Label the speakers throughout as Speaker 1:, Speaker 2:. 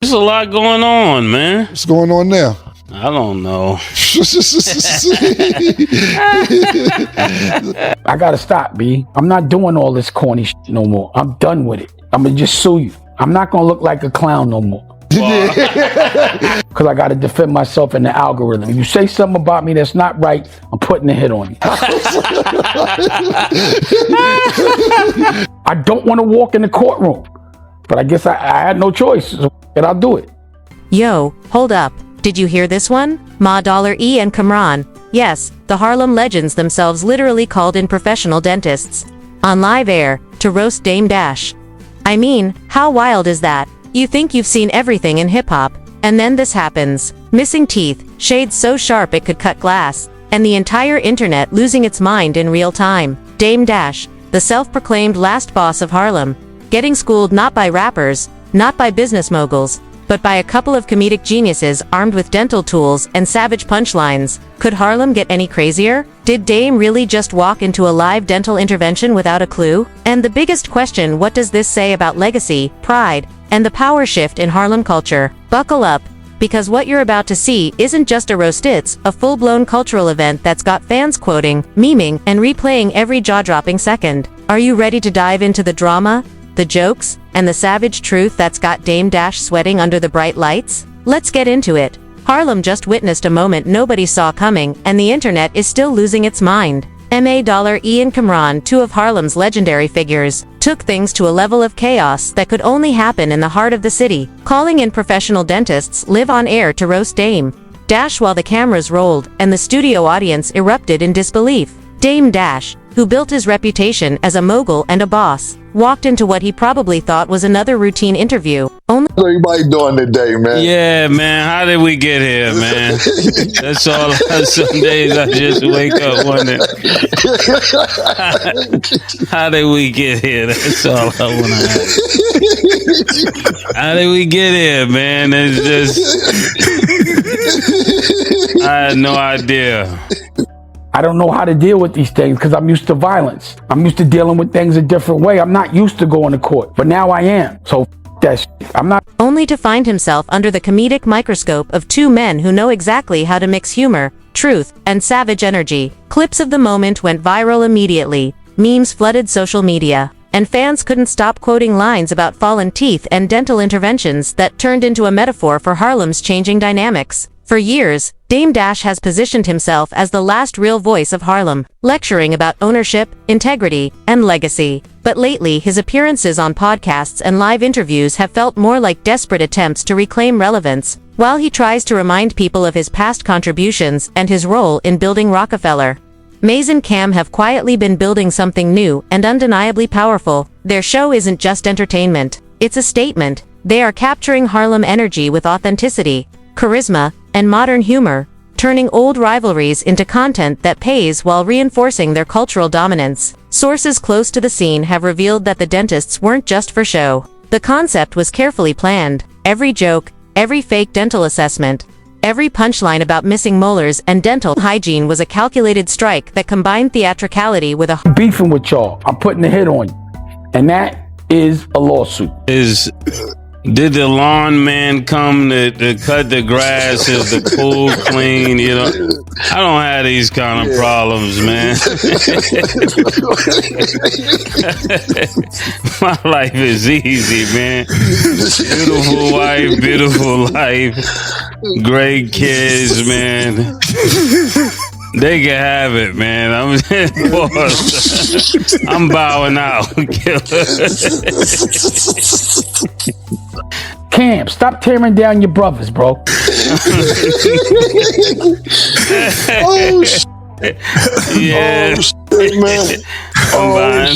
Speaker 1: There's a lot going on, man.
Speaker 2: What's going on now?
Speaker 1: I don't know.
Speaker 3: I gotta stop, B. I'm not doing all this corny shit no more. I'm done with it. I'm gonna just sue you. I'm not gonna look like a clown no more. Because I gotta defend myself in the algorithm. If you say something about me that's not right, I'm putting a hit on you. I don't want to walk in the courtroom, but I guess I had no choice, and I'll do it.
Speaker 4: Yo, hold up. Did you hear this one? Ma Dollar E and Camron. Yes, the Harlem legends themselves literally called in professional dentists on live air to roast Dame Dash. I mean, how wild is that? You think you've seen everything in hip-hop, and then this happens. Missing teeth, shades so sharp it could cut glass, and the entire internet losing its mind in real time. Dame Dash, the self-proclaimed last boss of Harlem, getting schooled not by rappers, not by business moguls, but by a couple of comedic geniuses armed with dental tools and savage punchlines. Could Harlem get any crazier? Did Dame really just walk into a live dental intervention without a clue? And the biggest question, what does this say about legacy, pride, and the power shift in Harlem culture? Buckle up, because what you're about to see isn't just a roast, it's a full-blown cultural event that's got fans quoting, memeing, and replaying every jaw-dropping second. Are you ready to dive into the drama, the jokes, and the savage truth that's got Dame Dash sweating under the bright lights? Let's get into it. Harlem just witnessed a moment nobody saw coming, and the internet is still losing its mind. Ma Dollar E and Camron, two of Harlem's legendary figures, took things to a level of chaos that could only happen in the heart of the city, calling in professional dentists live on air to roast Dame Dash while the cameras rolled and the studio audience erupted in disbelief. Dame Dash, who built his reputation as a mogul and a boss, walked into what he probably thought was another routine interview.
Speaker 2: What everybody doing today, man?
Speaker 1: Yeah, man. How did we get here, man? That's all. Some days I just wake up wondering, how did we get here? That's all I want to ask. How did we get here, man? It's just, I had no idea.
Speaker 3: I don't know how to deal with these things because I'm used to violence. I'm used to dealing with things a different way. I'm not used to going to court, but now I am. So that shit. I'm not.
Speaker 4: Only to find himself under the comedic microscope of two men who know exactly how to mix humor, truth, and savage energy. Clips of the moment went viral immediately. Memes flooded social media, and fans couldn't stop quoting lines about fallen teeth and dental interventions that turned into a metaphor for Harlem's changing dynamics. For years, Dame Dash has positioned himself as the last real voice of Harlem, lecturing about ownership, integrity, and legacy. But lately, his appearances on podcasts and live interviews have felt more like desperate attempts to reclaim relevance, while he tries to remind people of his past contributions and his role in building Rockefeller. Maze and Cam have quietly been building something new and undeniably powerful. Their show isn't just entertainment, it's a statement. They are capturing Harlem energy with authenticity, charisma, and modern humor, turning old rivalries into content that pays while reinforcing their cultural dominance. Sources close to the scene have revealed that the dentists weren't just for show. The concept was carefully planned. Every joke, every fake dental assessment, every punchline about missing molars and dental hygiene was a calculated strike that combined theatricality with a
Speaker 3: beefing with y'all. I'm putting a hit on you. And that is a lawsuit.
Speaker 1: Did the lawn man come to cut the grass? Is the pool clean? You know, I don't have these kind of problems, man. My life is easy, man. Beautiful wife, beautiful life, great kids, man. They can have it, man. I'm bowing out.
Speaker 3: Cam, stop tearing down your brothers, bro.
Speaker 2: Oh, shit.
Speaker 1: Yeah.
Speaker 2: Oh, shit, man. Oh,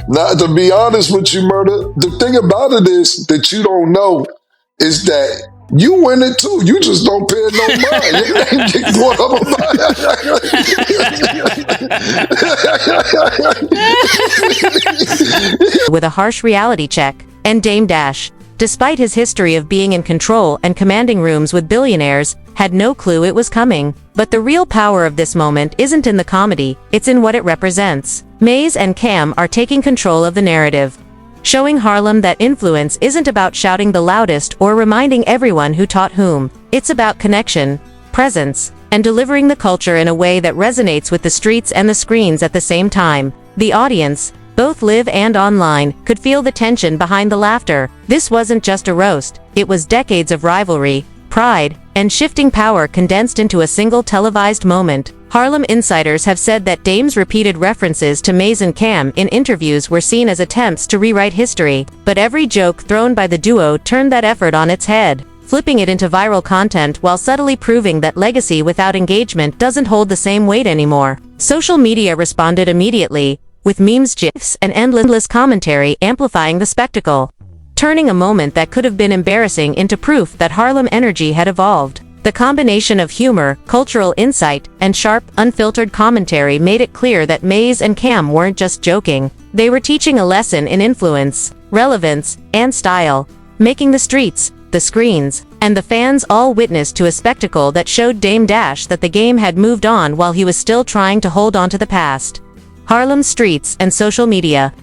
Speaker 2: not to be honest with you, Murder, the thing about it is that you don't know is that you win it too. You just don't pay no mind. You ain't get caught up about it.
Speaker 4: with a harsh reality check. And Dame Dash, despite his history of being in control and commanding rooms with billionaires, had no clue it was coming. But the real power of this moment isn't in the comedy, it's in what it represents. Maze and Cam are taking control of the narrative. showing Harlem that influence isn't about shouting the loudest or reminding everyone who taught whom. It's about connection, presence, and delivering the culture in a way that resonates with the streets and the screens at the same time. The audience, both live and online, could feel the tension behind the laughter. This wasn't just a roast, it was decades of rivalry, pride, and shifting power condensed into a single televised moment. Harlem insiders have said that Dame's repeated references to Maze and Cam in interviews were seen as attempts to rewrite history, but every joke thrown by the duo turned that effort on its head, flipping it into viral content while subtly proving that legacy without engagement doesn't hold the same weight anymore. Social media responded immediately, with memes, gifs, and endless commentary amplifying the spectacle, turning a moment that could have been embarrassing into proof that Harlem energy had evolved. The combination of humor, cultural insight, and sharp, unfiltered commentary made it clear that Maze and Cam weren't just joking. They were teaching a lesson in influence, relevance, and style, making the streets, the screens, and the fans all witness to a spectacle that showed Dame Dash that the game had moved on while he was still trying to hold on to the past. Harlem's streets and social media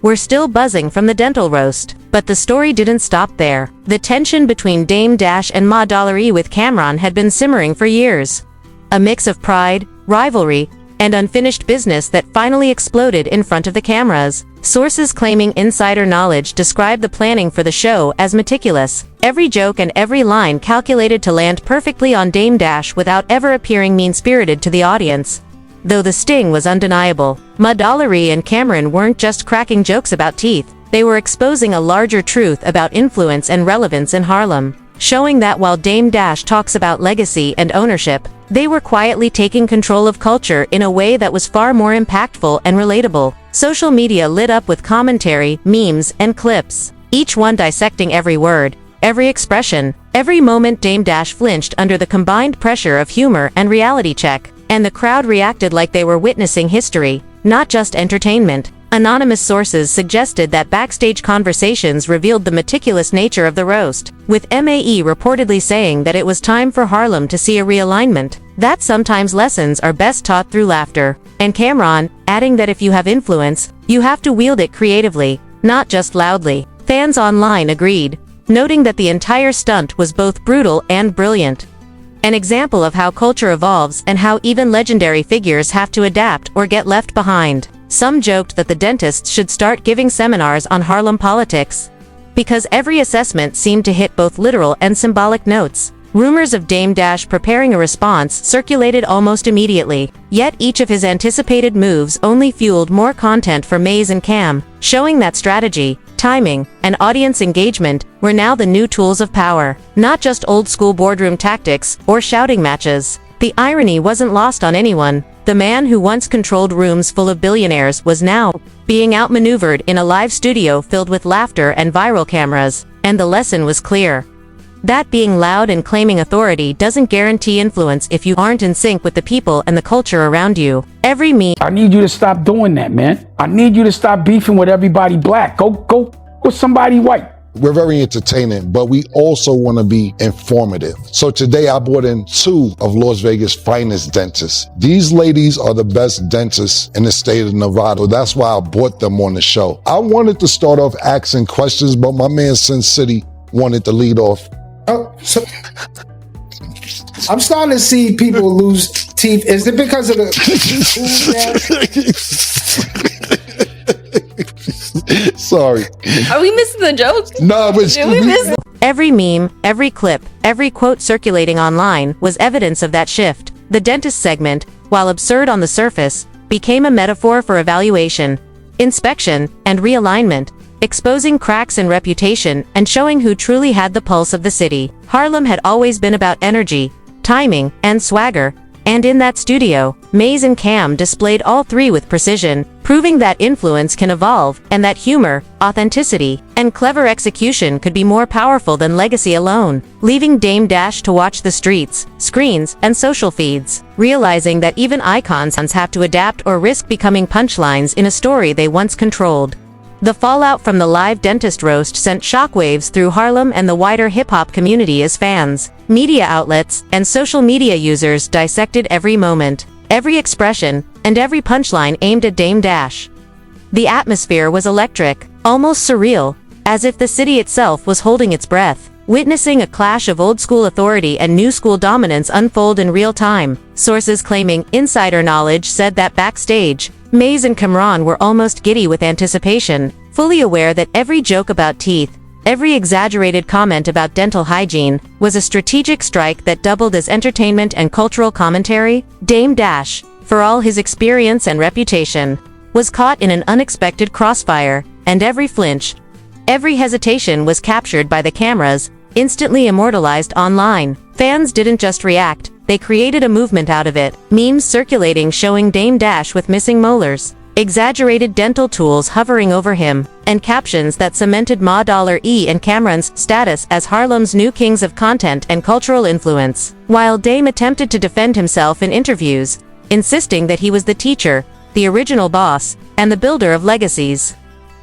Speaker 4: were still buzzing from the dental roast, but the story didn't stop there. The tension between Dame Dash and Ma Dollar E with Camron had been simmering for years. A mix of pride, rivalry, and unfinished business that finally exploded in front of the cameras. Sources claiming insider knowledge describe the planning for the show as meticulous, every joke and every line calculated to land perfectly on Dame Dash without ever appearing mean-spirited to the audience. Though the sting was undeniable, Ma Dollar E and Camron weren't just cracking jokes about teeth, they were exposing a larger truth about influence and relevance in Harlem, showing that while Dame Dash talks about legacy and ownership, they were quietly taking control of culture in a way that was far more impactful and relatable. Social media lit up with commentary, memes, and clips, each one dissecting every word, every expression, every moment Dame Dash flinched under the combined pressure of humor and reality check, and the crowd reacted like they were witnessing history, not just entertainment. Anonymous sources suggested that backstage conversations revealed the meticulous nature of the roast, with MAE reportedly saying that it was time for Harlem to see a realignment, that sometimes lessons are best taught through laughter, and Camron, adding that if you have influence, you have to wield it creatively, not just loudly. Fans online agreed, noting that the entire stunt was both brutal and brilliant. An example of how culture evolves and how even legendary figures have to adapt or get left behind. Some joked that the dentists should start giving seminars on Harlem politics, because every assessment seemed to hit both literal and symbolic notes. Rumors of Dame Dash preparing a response circulated almost immediately, yet each of his anticipated moves only fueled more content for Maze and Cam, showing that strategy, timing, and audience engagement were now the new tools of power, not just old-school boardroom tactics or shouting matches. The irony wasn't lost on anyone. The man who once controlled rooms full of billionaires was now being outmaneuvered in a live studio filled with laughter and viral cameras, and the lesson was clear. That being loud and claiming authority doesn't guarantee influence if you aren't in sync with the people and the culture around you. Every meme.
Speaker 3: I need you to stop doing that, man. I need you to stop beefing with everybody black. Go with somebody white.
Speaker 2: We're very entertaining, but we also want to be informative. So today I brought in two of Las Vegas' finest dentists. These ladies are the best dentists in the state of Nevada. That's why I brought them on the show. I wanted to start off asking questions, but my man Sin City wanted to lead off.
Speaker 5: Oh, so I'm starting to see people lose teeth. Is it because of the?
Speaker 2: Sorry.
Speaker 6: Are we missing the joke?
Speaker 2: No, but
Speaker 6: Did we miss?
Speaker 4: Every meme, every clip, every quote circulating online was evidence of that shift. The dentist segment, while absurd on the surface, became a metaphor for evaluation, inspection, and realignment, exposing cracks in reputation and showing who truly had the pulse of the city. Harlem had always been about energy, timing, and swagger, and in that studio, Maze and Cam displayed all three with precision, proving that influence can evolve and that humor, authenticity, and clever execution could be more powerful than legacy alone, leaving Dame Dash to watch the streets, screens, and social feeds, realizing that even icons have to adapt or risk becoming punchlines in a story they once controlled. The fallout from the live dentist roast sent shockwaves through Harlem and the wider hip-hop community as fans, media outlets, and social media users dissected every moment, every expression, and every punchline aimed at Dame Dash. The atmosphere was electric, almost surreal, as if the city itself was holding its breath, witnessing a clash of old-school authority and new-school dominance unfold in real time. Sources claiming insider knowledge said that backstage, Maze and Camron were almost giddy with anticipation, fully aware that every joke about teeth, every exaggerated comment about dental hygiene, was a strategic strike that doubled as entertainment and cultural commentary. Dame Dash, for all his experience and reputation, was caught in an unexpected crossfire, and every flinch, every hesitation was captured by the cameras, instantly immortalized online. Fans didn't just react, they created a movement out of it. Memes circulating showing Dame Dash with missing molars, exaggerated dental tools hovering over him, and captions that cemented Ma$E and Camron's status as Harlem's new kings of content and cultural influence. While Dame attempted to defend himself in interviews, insisting that he was the teacher, the original boss, and the builder of legacies,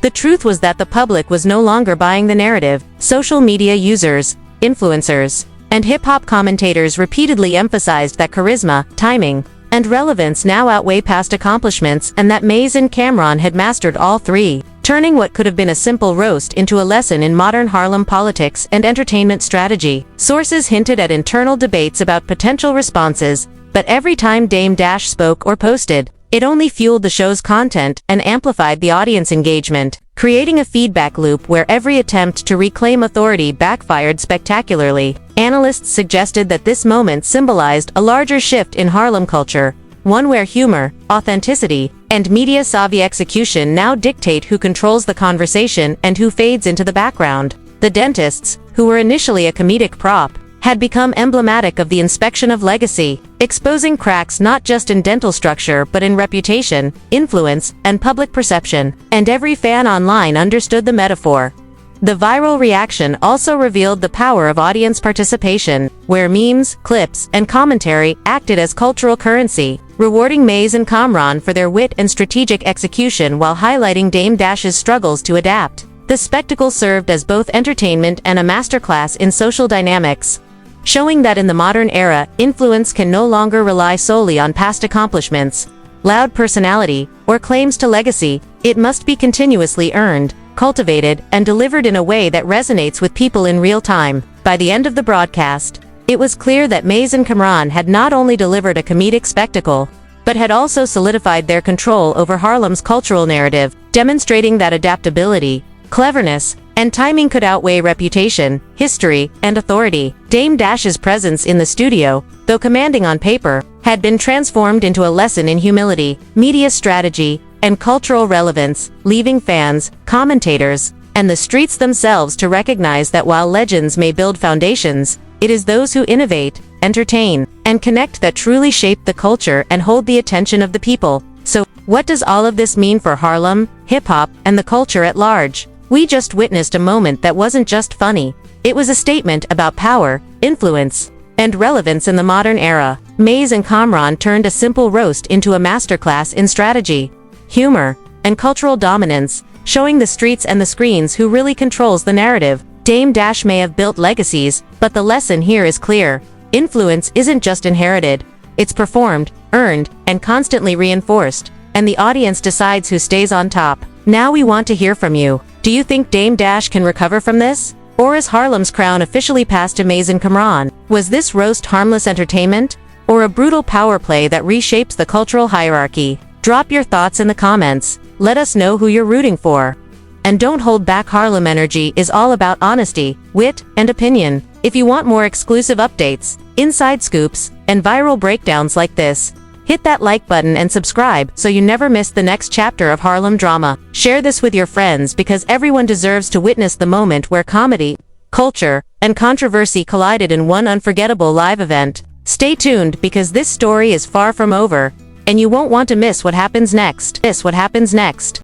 Speaker 4: the truth was that the public was no longer buying the narrative. Social media users, influencers, and hip-hop commentators repeatedly emphasized that charisma, timing, and relevance now outweigh past accomplishments, and that Maze and Camron had mastered all three, turning what could have been a simple roast into a lesson in modern Harlem politics and entertainment strategy. Sources hinted at internal debates about potential responses, but every time Dame Dash spoke or posted, it only fueled the show's content and amplified the audience engagement, creating a feedback loop where every attempt to reclaim authority backfired spectacularly. Analysts suggested that this moment symbolized a larger shift in Harlem culture, one where humor, authenticity, and media-savvy execution now dictate who controls the conversation and who fades into the background. The dentists, who were initially a comedic prop, had become emblematic of the inspection of legacy, exposing cracks not just in dental structure but in reputation, influence, and public perception. And every fan online understood the metaphor. The viral reaction also revealed the power of audience participation, where memes, clips, and commentary acted as cultural currency, rewarding Maze and Camron for their wit and strategic execution while highlighting Dame Dash's struggles to adapt. The spectacle served as both entertainment and a masterclass in social dynamics, showing that in the modern era, influence can no longer rely solely on past accomplishments, loud personality, or claims to legacy. It must be continuously earned, cultivated, and delivered in a way that resonates with people in real time. By the end of the broadcast, it was clear that Maze and Camron had not only delivered a comedic spectacle, but had also solidified their control over Harlem's cultural narrative, demonstrating that adaptability, cleverness, and timing could outweigh reputation, history, and authority. Dame Dash's presence in the studio, though commanding on paper, had been transformed into a lesson in humility, media strategy, and cultural relevance, leaving fans, commentators, and the streets themselves to recognize that while legends may build foundations, it is those who innovate, entertain, and connect that truly shape the culture and hold the attention of the people. So, what does all of this mean for Harlem, hip-hop, and the culture at large? We just witnessed a moment that wasn't just funny. It was a statement about power, influence, and relevance in the modern era. Maze and Camron turned a simple roast into a masterclass in strategy, humor, and cultural dominance, showing the streets and the screens who really controls the narrative. Dame Dash may have built legacies, but the lesson here is clear. Influence isn't just inherited. It's performed, earned, and constantly reinforced, and the audience decides who stays on top. Now we want to hear from you. Do you think Dame Dash can recover from this? Or is Harlem's crown officially passed to Maze and Camron? Was this roast harmless entertainment, or a brutal power play that reshapes the cultural hierarchy? Drop your thoughts in the comments. Let us know who you're rooting for. And don't hold back. Harlem Energy is all about honesty, wit, and opinion. If you want more exclusive updates, inside scoops, and viral breakdowns like this, hit that like button and subscribe so you never miss the next chapter of Harlem drama. Share this with your friends because everyone deserves to witness the moment where comedy, culture, and controversy collided in one unforgettable live event. Stay tuned because this story is far from over, and you won't want to miss what happens next.